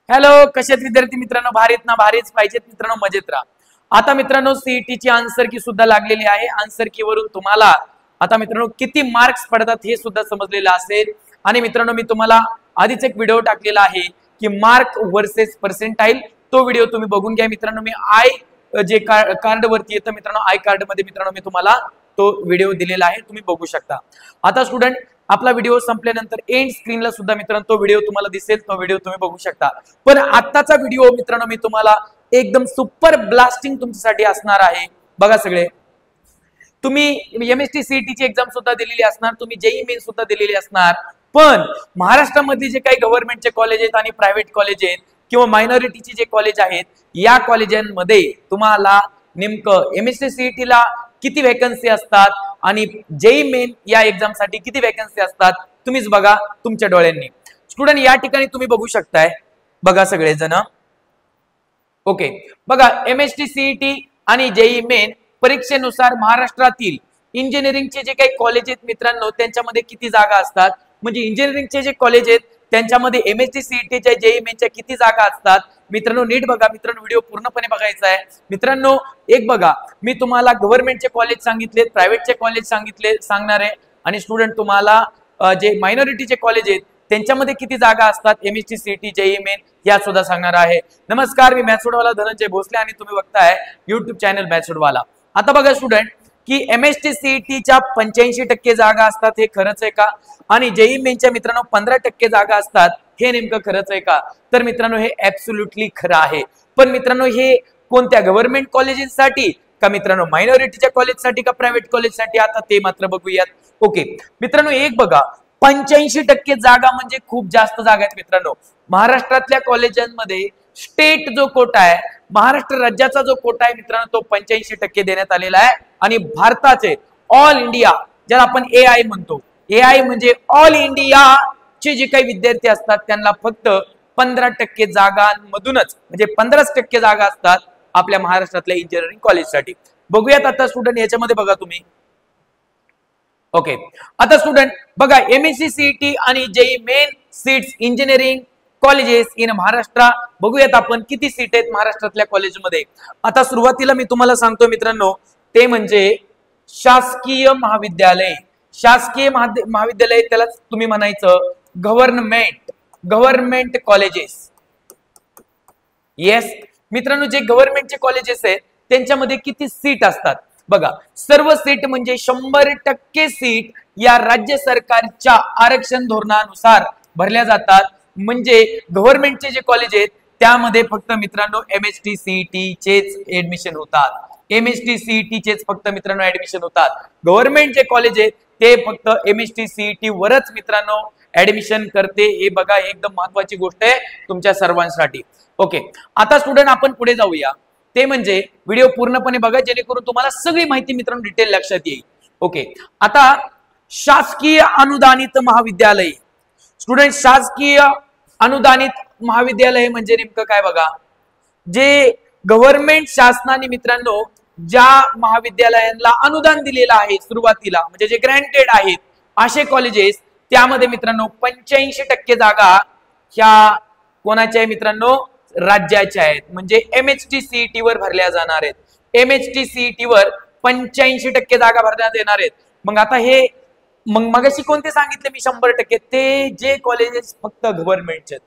Hello, कसे आहेत विद्यार्थी मित्रांनो? भारीत ना? भारीच पाहिजेत मित्रांनो, मजेत राहा. आता मित्रांनो सीईटीची आन्सर की सुद्धा लागलेली आहे. आन्सर की वरून तुम्हाला आता मित्रांनो किती मार्क्स पडतात हे सुद्धा समजलेलं असेल. आणि मित्रांनो मी तुम्हाला आधीच एक व्हिडिओ टाकलेला आहे की मार्क वर्सेस पर्सेंटाईल. तो व्हिडिओ तुम्ही बघून घ्या मित्रांनो. मी जे कार्ड वरती येतं मित्रांनो, आय कार्ड मध्ये मित्रांनो मी तुम्हाला तो व्हिडिओ दिलेला आहे, तुम्ही बघू शकता. आता स्टुडंट आपला व्हिडिओ संपल्यानंतर एंड स्क्रीनला सुद्धा मित्रांनो तो व्हिडिओ तुम्हाला दिसेल, तो व्हिडिओ तुम्ही बघू शकता. पण आत्ताचा व्हिडिओ मित्रांनो मी तुम्हाला एकदम सुपर ब्लास्टिंग तुमच्यासाठी असणार आहे. बघा सगळे, तुम्ही एमएसटी सीईटी ची एक्झाम सुद्धा दिलेली असणार, तुम्ही जेईई मेन सुद्धा दिलेली असणार. पण महाराष्ट्रामध्ये जे काही गव्हर्नमेंटचे कॉलेज आहेत आणि प्रायव्हेट कॉलेज आहेत किंवा मायनॉरिटीचे जे कॉलेज आहेत, या कॉलेजांमध्ये तुम्हाला नेमकं एमएसटी सीईटी ला किती वॅकन्सी असतात आणि जेईई मेन या एक्झाम साठी किती वॅकन्सी असतात, तुम्हीच बघा तुमच्या डोळ्यांनी. स्टुडंट या ठिकाणी तुम्ही बघू शकताय, बघा सगळेजण. ओके, बघा एमएसटी सीईटी आणि जेईई मेन परीक्षेनुसार महाराष्ट्रातील इंजिनिअरिंगचे जे काही कॉलेज आहेत मित्रांनो, त्यांच्यामध्ये किती जागा असतात, म्हणजे इंजिनिअरिंगचे जे कॉलेज आहेत त्यांच्यामध्ये एमएसटी सीईटीच्या जेईई मेनच्या किती जागा असतात मित्रांनो. नीट बघा मित्रांनो, व्हिडिओ पूर्णपणे बघायचा आहे मित्रांनो. एक बघा, मी तुम्हाला गव्हर्नमेंटचे कॉलेज सांगितले, प्रायव्हेटचे कॉलेज सांगणार आहे आणि स्टुडंट तुम्हाला जे मायनॉरिटीचे कॉलेज आहेत त्यांच्यामध्ये किती जागा असतात एमएसटी सीईटी जेईई मेन या सुद्धा सांगणार आहे. नमस्कार, मी मॅथ्सोडवाला धनंजय भोसले आणि तुम्ही बघताय युट्यूब चॅनल मॅथ्सोडवाला. आता बघा स्टुडंट की एमएसटी सीईटीच्या 85% जागा असतात, हे खरंच आहे का? आणि जेईई मेनच्या मित्रांनो 15% जागा असतात, हे नेमकं खरंच आहे का? तर मित्रांनो हे ऍब्सोल्युटली खरं आहे. पण मित्रांनो हे कोणत्या गव्हर्नमेंट कॉलेजेससाठी का मित्रांनो मायनॉरिटीच्या कॉलेजसाठी का प्रायव्हेट कॉलेजसाठी, आता ते मात्र बघूयात. ओके मित्रांनो, एक बघा 85% जागा म्हणजे खूप जास्त जागा आहेत मित्रांनो. महाराष्ट्रातल्या कॉलेजांमध्ये स्टेट जो कोटा आहे, महाराष्ट्र राज्याचा जो कोटा आहे मित्रांनो, तो 85% देण्यात आलेला आहे. आणि भारताचे ऑल इंडिया, ज्याला आपण एआय म्हणतो, एआय म्हणजे ऑल इंडिया चे जे काही विद्यार्थी असतात त्यांना फक्त 15% जागांमधूनच, म्हणजे 15% जागा असतात आपल्या महाराष्ट्रातल्या इंजिनिअरिंग कॉलेजसाठी. बघूयात आता स्टुडंट याच्यामध्ये बघा तुम्ही. ओके, आता स्टुडंट बघा एमएससी सीईटी आणि JEE main seats engineering colleges in Maharashtra. बघूयात आपण किती सीट आहेत महाराष्ट्रातल्या कॉलेजमध्ये. आता सुरुवातीला मी तुम्हाला सांगतो मित्रांनो, ते म्हणजे शासकीय महाविद्यालय. शासकीय महाविद्यालय त्याला तुम्ही म्हणायचं गव्हर्नमेंट कॉलेजेस. येस मित्रांनो, जे गव्हर्नमेंटचे कॉलेजेस आहेत त्यांच्यामध्ये किती सीट असतात बघा. सर्व सीट म्हणजे 100% सीट या राज्य सरकारच्या आरक्षण धोरणानुसार भरल्या जातात. म्हणजे गव्हर्नमेंटचे जे कॉलेज आहेत त्यामध्ये फक्त मित्रांनो एमएसटी सीईटी चेच ऍडमिशन होतात. एमएसटी सीईटी चेच फक्त मित्रांनो ऍडमिशन होतात. गव्हर्नमेंट जे कॉलेज आहेत ते फक्त एमएसटी सीईटी वरच मित्रांनो ऍडमिशन करते. हे बघा, एकदम महत्वाची गोष्ट आहे तुमच्या सर्वांसाठी. ओके, आता स्टुडंट आपण पुढे जाऊया. ते म्हणजे व्हिडिओ पूर्णपणे बघा जेणेकरून तुम्हाला सगळी माहिती मित्रांनो डिटेल लक्षात येईल. ओके, आता शासकीय अनुदानित महाविद्यालय. स्टुडंट शासकीय अनुदानित महाविद्यालय म्हणजे नेमकं काय बघा. जे गव्हर्नमेंट शासनाने मित्रांनो ज्या महाविद्यालयांना अनुदान दिलेलं आहे सुरुवातीला, म्हणजे जे ग्रँटेड आहेत असे कॉलेजेस, त्यामध्ये मित्रांनो 85% जागा ह्या कोणाच्या आहे मित्रांनो, राज्याच्या आहेत. म्हणजे एमएसटी सीईटी वर भरल्या जाणार आहेत. एमएसटी सीईटी वर 85% जागा भरण्यात येणार आहेत. मग आता हे मगाशी कोणते सांगितले मी 100%, ते जे कॉलेजेस फक्त गव्हर्नमेंटचे आहेत.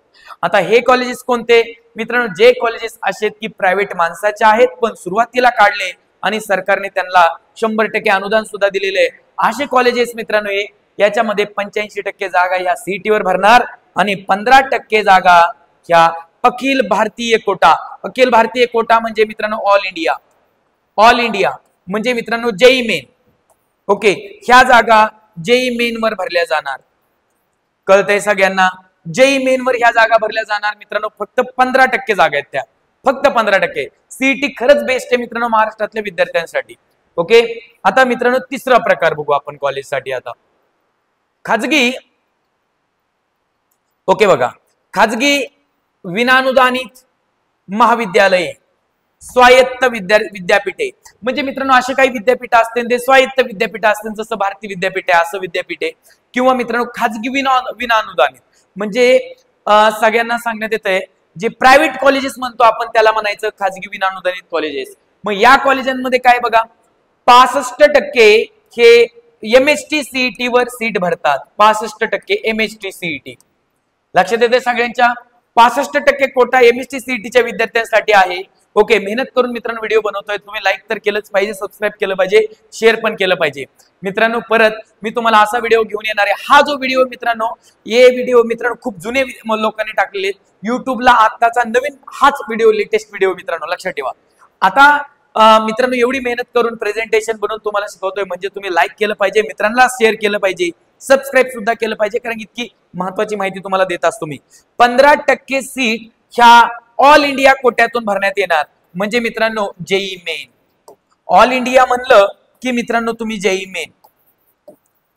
आता हे कॉलेजेस कोणते मित्रांनो, जे कॉलेजेस असे आहेत की प्रायव्हेट माणसाचे आहेत पण सुरुवातीला काढले आणि सरकारने त्यांना 100% अनुदान सुद्धा दिलेले आहे, असे कॉलेजेस मित्रांनो हे याच्यामध्ये 85% जागा ह्या सीईटी वर भरणार आणि 15% जागा ह्या अखिल भारतीय कोटा. अखिल भारतीय कोटा म्हणजे मित्रांनो ऑल इंडिया म्हणजे मित्रांनो जेईई मेन. ओके, ह्या जागा जेईई मेन वर भरल्या जाणार. कळतंय सगळ्यांना? जेईई मेन वर ह्या जागा भरल्या जाणार मित्रांनो. फक्त 15% जागा आहेत त्या, फक्त 15%. सीईटी खरंच बेस्ट आहे मित्रांनो महाराष्ट्रातल्या विद्यार्थ्यांसाठी. ओके, आता मित्रांनो तिसरा प्रकार बघू आपण कॉलेजसाठी. आता खाजगी. ओके बघा, खाजगी विनानुदानित महाविद्यालये, स्वायत्त विद्यापीठे. म्हणजे मित्रांनो असे काही विद्यापीठ असतील ते स्वायत्त विद्यापीठ असतील, जसं भारती विद्यापीठ आहे असं विद्यापीठ आहे. किंवा मित्रांनो खाजगी विनानुदानित म्हणजे सगळ्यांना सांगण्यात येत आहे जे प्रायव्हेट कॉलेजेस म्हणतो आपण त्याला म्हणायचं खाजगी विनाअनुदानित कॉलेजेस. मग या कॉलेजांमध्ये काय बघा, 65% हे MST CET वर सीट भरतात. 65% MST CET. लक्षात येते सगळ्यांच्या, 65% कोटा MST CET च्या विद्यार्थ्यांसाठी आहे. ओके, मेहनत करून मित्रांनो व्हिडिओ बनवतोय, तुम्ही लाईक तर केलंच पाहिजे, सबस्क्राईब केलं पाहिजे, शेअर पण केलं पाहिजे. मित्रांनो परत मी तुम्हाला असा व्हिडिओ घेऊन येणार आहे. हा जो व्हिडिओ मित्रांनो, हे व्हिडिओ मित्रांनो खूप जुने लोकांनी टाकलेले युट्यूबला, आताचा नवीन हाच व्हिडिओ, लेटेस्ट व्हिडिओ मित्रांनो लक्षात ठेवा. आता मित्रांनो एवढी मेहनत करून प्रेझेंटेशन बनवून तुम्हाला शिकवतोय म्हणजे तुम्ही लाईक केलं पाहिजे, मित्रांना शेअर केलं पाहिजे, सबस्क्राईब सुद्धा केलं पाहिजे, कारण इतकी महत्वाची माहिती तुम्हाला देत असतो मी. 15% सीट ह्या ऑल इंडिया कोट्यातून भरण्यात येणार. म्हणजे मित्रांनो जेई मेन, ऑल इंडिया म्हणलं की मित्रांनो तुम्ही जेई मेन.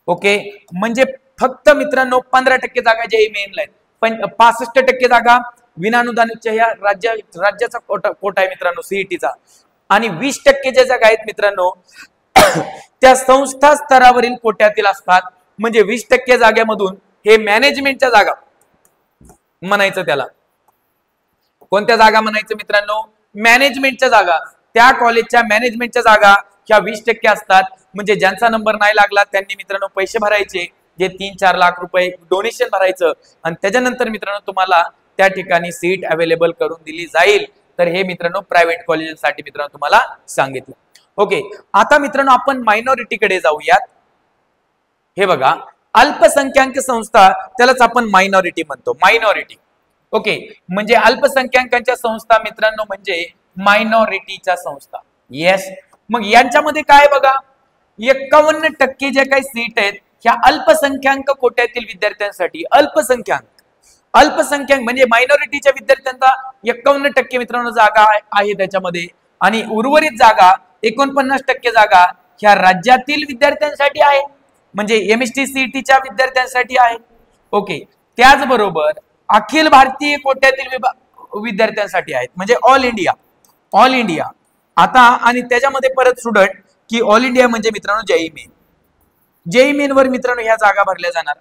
ओके, म्हणजे फक्त मित्रांनो 15% जागा जेई मेनला आहेत, पण 65% जागा विनाअनुदानितच्या या राज्याचा कोटा आहे मित्रांनो सीईटीचा. आणि 20% ज्या जागा आहेत मित्रांनो त्या संस्था स्तरावरील कोट्यातील असतात. म्हणजे 20% जागेमधून हे मॅनेजमेंटच्या जागा म्हणायचं. त्याला कोणत्या जागा म्हणायचं मित्रांनो, मॅनेजमेंटच्या जागा. त्या कॉलेजच्या मॅनेजमेंटच्या जागा ह्या 20% असतात. म्हणजे ज्यांचा नंबर नाही लागला त्यांनी मित्रांनो पैसे भरायचे, जे 3-4 लाख रुपये डोनेशन भरायचं, आणि त्याच्यानंतर मित्रांनो तुम्हाला त्या ठिकाणी सीट अवेलेबल करून दिली जाईल. तर हे मित्रांनो प्रायव्हेट कॉलेजसाठी मित्रांनो तुम्हाला सांगितलं. ओके, आता मित्रांनो आपण मायनॉरिटीकडे जाऊयात. हे बघा, अल्पसंख्याक संस्था, त्यालाच आपण मायनॉरिटी म्हणतो, मायनॉरिटी. ओके, म्हणजे अल्पसंख्याकांच्या संस्था मित्रांनो म्हणजे मायनॉरिटीच्या संस्था. येस, मग यांच्यामध्ये काय बघा, 51% जे काही सीट आहेत ह्या अल्पसंख्याक कोट्यातील विद्यार्थ्यांसाठी. अल्पसंख्याक म्हणजे मायनॉरिटीच्या विद्यार्थ्यांचा 51% मित्रांनो जागा आहे त्याच्यामध्ये, आणि उर्वरित जागा 49% जागा ह्या राज्यातील विद्यार्थ्यांसाठी आहे, म्हणजे MST CETच्या विद्यार्थ्यांसाठी आहे. ओके, त्याचबरोबर अखिल भारतीय कोट्यातील विद्यार्थ्यांसाठी आहेत, म्हणजे ऑल इंडिया. आता आणि त्याच्यामध्ये परत स्टुडंट की ऑल इंडिया म्हणजे मित्रांनो जेई मेन वर मित्रांनो ह्या जागा भरल्या जाणार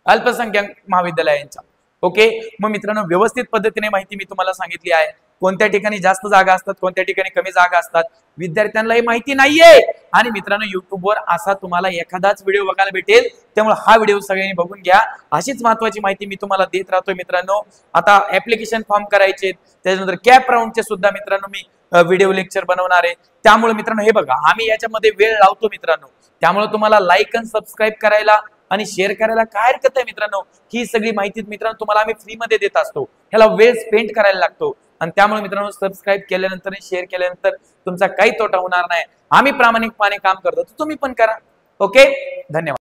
अल्पसंख्याक महाविद्यालयांच्या. ओके, मग मित्रांनो व्यवस्थित पद्धतीने माहिती मी तुम्हाला सांगितली आहे. कोणत्या ठिकाणी जास्त जागा असतात, कोणत्या ठिकाणी कमी जागा असतात, विद्यार्थ्यांना ही माहिती नाहीये. आणि मित्रांनो युट्यूबवर असा तुम्हाला एखादाच व्हिडिओ बघायला भेटेल, त्यामुळे हा व्हिडिओ सगळ्यांनी बघून घ्या. अशीच महत्वाची माहिती मी तुम्हाला देत राहतोय मित्रांनो. आता ऍप्लिकेशन फॉर्म करायचे, त्याच्यानंतर कॅप राऊंडचे सुद्धा मित्रांनो मी व्हिडिओ लेक्चर बनवणार आहे. त्यामुळे मित्रांनो हे बघा, आम्ही याच्यामध्ये वेळ लावतो मित्रांनो, त्यामुळे तुम्हाला लाईक आणि सबस्क्राईब करायला आणि शेअर करायला काय हरकत आहे मित्रांनो. ही सगळी माहिती मित्रांनो तुम्हाला आम्ही फ्री मध्ये देत असतो, ह्याला वेळ स्पेंड करायला लागतो. आणि त्यामुळे मित्रांनो सबस्क्राईब केल्यानंतर आणि शेअर केल्यानंतर तुमचा काही तोटा होणार नाही. आम्ही प्रामाणिकपणे काम करतो, तुम्ही पण करा. ओके, धन्यवाद.